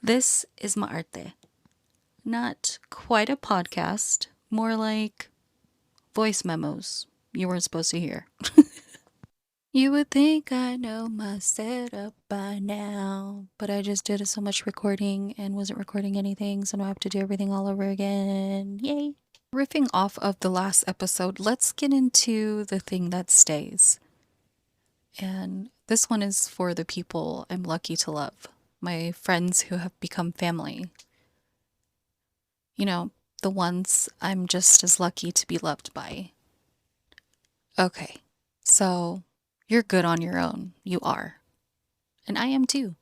This is Maarte. Not quite a podcast, more like voice memos you weren't supposed to hear. You would think I know my setup by now, but I just did so much recording and wasn't recording anything, so now I have to do everything all over again. Yay! Riffing off of the last episode, let's get into the thing that stays. And this one is for the people I'm lucky to love, my friends who have become family. You know, the ones I'm just as lucky to be loved by. Okay, so you're good on your own. You are. And I am too.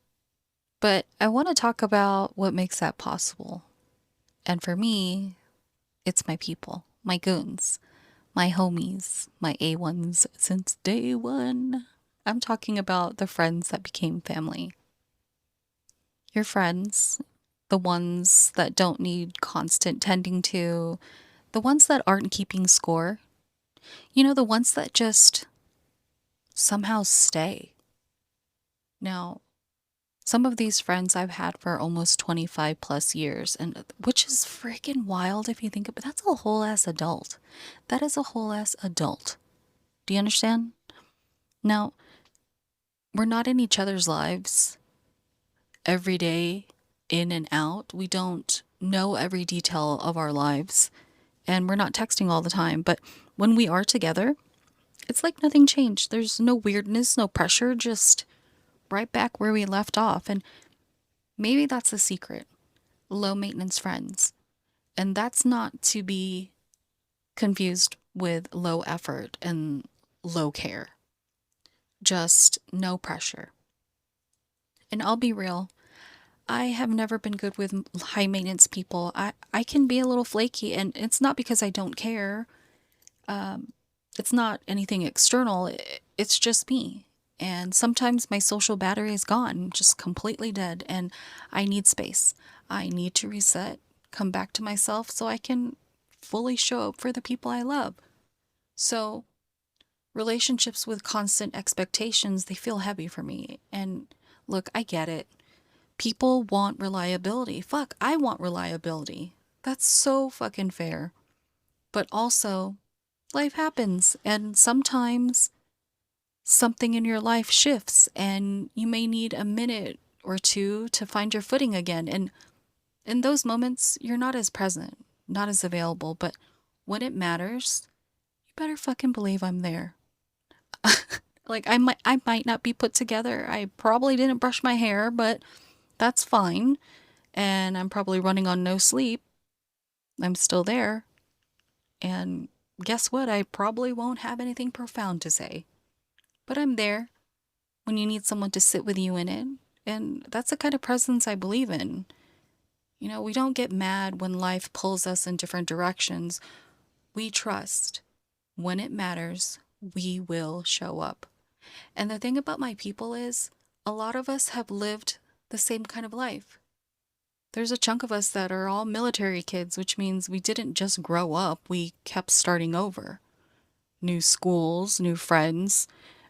But I want to talk about what makes that possible. And for me, it's my people, my goons, my homies, my A1s since day one. I'm talking about the friends that became family. Your friends, the ones that don't need constant tending to, the ones that aren't keeping score. You know, the ones that just somehow stay. Now, some of these friends I've had for almost 25 plus years, and which is freaking wild if you think about it. That's a whole ass adult. That is a whole ass adult. Do you understand? Now, we're not in each other's lives every day, in and out. We don't know every detail of our lives, and we're not texting all the time. But when we are together, it's like nothing changed. There's no weirdness, no pressure, just right back where we left off. And maybe that's the secret. Low maintenance friends. And that's not to be confused with low effort and low care. Just no pressure. And I'll be real, I have never been good with high maintenance people. I can be a little flaky, and it's not because I don't care. Um, it's not anything external, it's just me. And sometimes my social battery is gone, just completely dead, and I need space. I need to reset, come back to myself so I can fully show up for the people I love. So, relationships with constant expectations, they feel heavy for me. And look, I get it. People want reliability. Fuck, I want reliability. That's so fucking fair. But also, life happens, and sometimes something in your life shifts, and you may need a minute or two to find your footing again. And in those moments, you're not as present, not as available, but when it matters, you better fucking believe I'm there. Like I might not be put together. I probably didn't brush my hair, but that's fine. And I'm probably running on no sleep. I'm still there. And guess what? I probably won't have anything profound to say. But I'm there when you need someone to sit with you in it. And that's the kind of presence I believe in. You know, we don't get mad when life pulls us in different directions. We trust when it matters, we will show up. And the thing about my people is, a lot of us have lived the same kind of life. There's a chunk of us that are all military kids, which means we didn't just grow up, we kept starting over. New schools, new friends,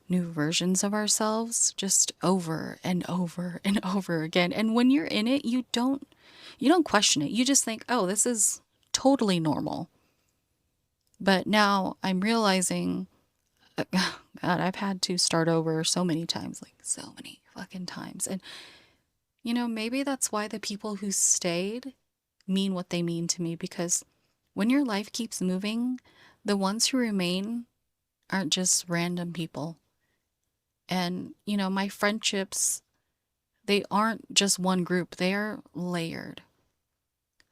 new versions of ourselves, just over and over and over again. And when you're in it, you don't question it. You just think, "Oh, this is totally normal." But now I'm realizing, God, I've had to start over so many times, like so many fucking times. And maybe that's why the people who stayed mean what they mean to me, because when your life keeps moving, the ones who remain aren't just random people. And, my friendships, they aren't just one group, they are layered.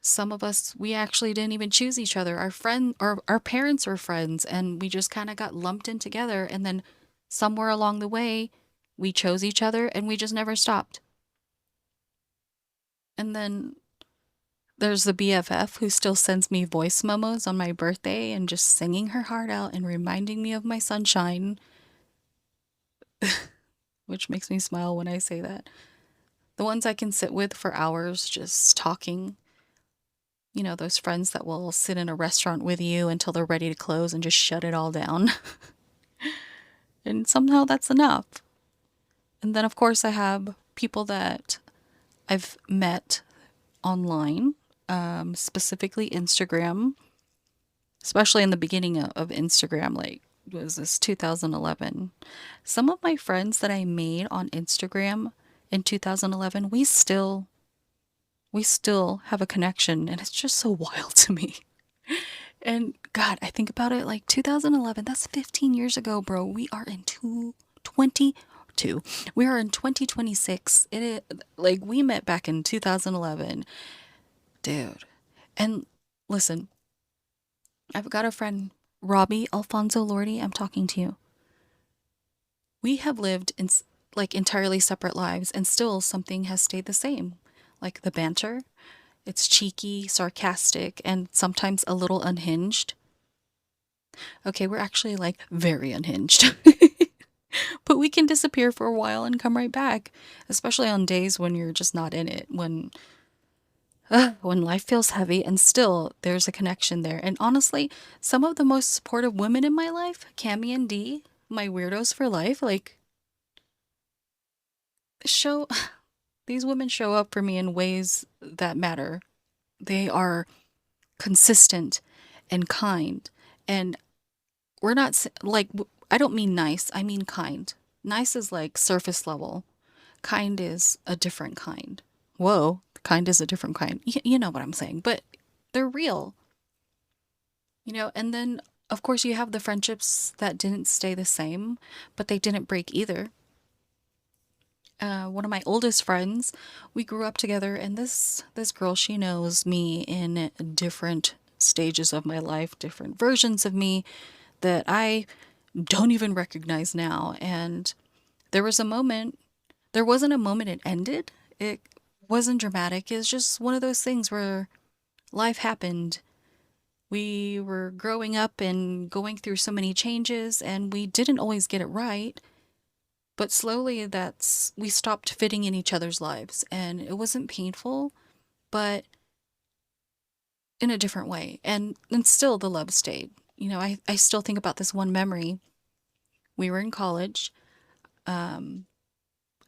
Some of us, we actually didn't even choose each other. Our parents were friends, and we just kind of got lumped in together. And then somewhere along the way, we chose each other and we just never stopped. And then there's the BFF who still sends me voice memos on my birthday and just singing her heart out and reminding me of my sunshine, which makes me smile when I say that. The ones I can sit with for hours just talking. Those friends that will sit in a restaurant with you until they're ready to close and just shut it all down. And somehow that's enough. And then, of course, I have people that I've met online, specifically Instagram, especially in the beginning of Instagram, like, was this 2011? Some of my friends that I made on Instagram in 2011, we still have a connection, and it's just so wild to me. And God, I think about it like 2011, that's 15 years ago, bro. We are in 2022. We are in 2026. Like we met back in 2011, dude. And listen, I've got a friend, Robbie Alfonso Lordy. I'm talking to you. We have lived in like entirely separate lives, and still something has stayed the same. Like the banter, it's cheeky, sarcastic, and sometimes a little unhinged. Okay, we're actually like very unhinged. But we can disappear for a while and come right back, especially on days when you're just not in it, when life feels heavy, and still there's a connection there. And honestly, some of the most supportive women in my life, Cami and Dee, my weirdos for life, like show these women show up for me in ways that matter. They are consistent and kind. And we're not like, I don't mean nice, I mean kind. Nice is like surface level. Kind is a different kind. Whoa, kind is a different kind. You know what I'm saying, but they're real, and then of course you have the friendships that didn't stay the same, but they didn't break either. One of my oldest friends, we grew up together, and this girl, she knows me in different stages of my life, different versions of me that I don't even recognize now. And there was a moment, there wasn't a moment it ended. It wasn't dramatic. It's just one of those things where life happened. We were growing up and going through so many changes, and we didn't always get it right. But slowly, we stopped fitting in each other's lives, and it wasn't painful, but in a different way. And still, the love stayed. I still think about this one memory. We were in college. Um,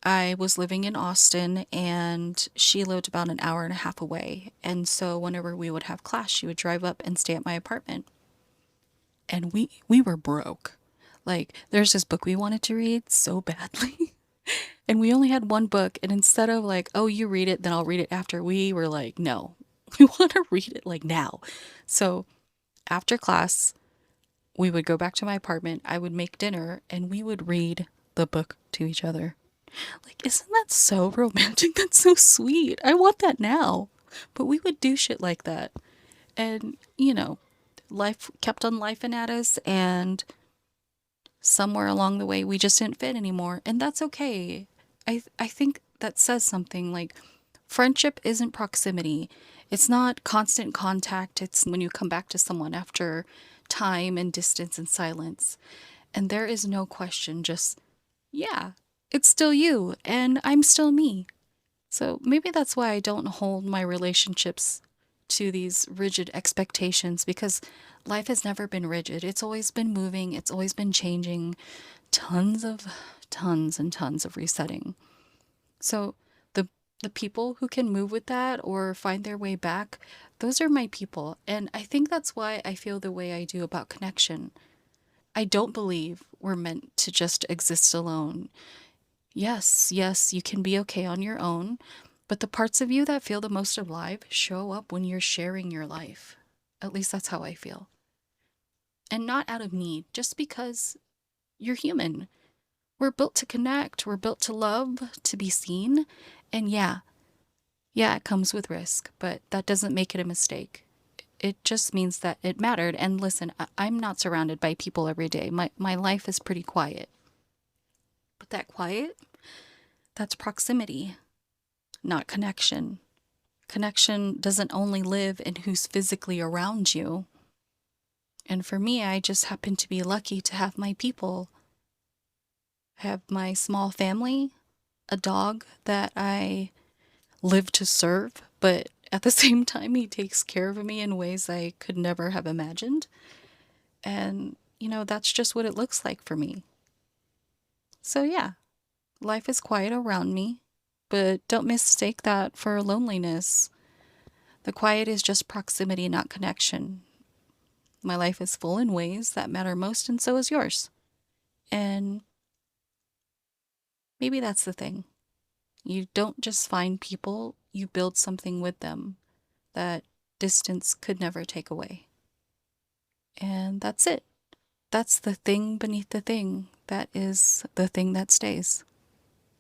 I was living in Austin, and she lived about an hour and a half away. And so whenever we would have class, she would drive up and stay at my apartment. And we were broke. Like, there's this book we wanted to read so badly. And we only had one book, and instead of like, oh, you read it, then I'll read it after, we were like, no, we want to read it like now. So after class, we would go back to my apartment, I would make dinner, and we would read the book to each other. Like, isn't that so romantic? That's so sweet. I want that now. But we would do shit like that. And, life kept on lifing at us, and somewhere along the way, we just didn't fit anymore. And that's okay. I think that says something like friendship isn't proximity. It's not constant contact. It's when you come back to someone after time and distance and silence. And there is no question, just, yeah, it's still you and I'm still me. So maybe that's why I don't hold my relationships to these rigid expectations, because life has never been rigid. It's always been moving, it's always been changing. Tons and tons of resetting. So the the people who can move with that or find their way back, those are my people. And I think that's why I feel the way I do about connection. I don't believe we're meant to just exist alone. Yes, yes, you can be okay on your own, but the parts of you that feel the most alive show up when you're sharing your life. At least that's how I feel. And not out of need, just because you're human. We're built to connect, we're built to love, to be seen. And yeah, it comes with risk, but that doesn't make it a mistake. It just means that it mattered. And listen, I'm not surrounded by people every day. My life is pretty quiet. But that quiet, that's proximity, not connection. Connection doesn't only live in who's physically around you. And for me, I just happen to be lucky to have my people. I have my small family, a dog that I live to serve, but at the same time, he takes care of me in ways I could never have imagined. And, that's just what it looks like for me. So, yeah, life is quiet around me. But don't mistake that for loneliness. The quiet is just proximity, not connection. My life is full in ways that matter most, and so is yours. And maybe that's the thing. You don't just find people, you build something with them that distance could never take away. And that's it. That's the thing beneath the thing. That is the thing that stays.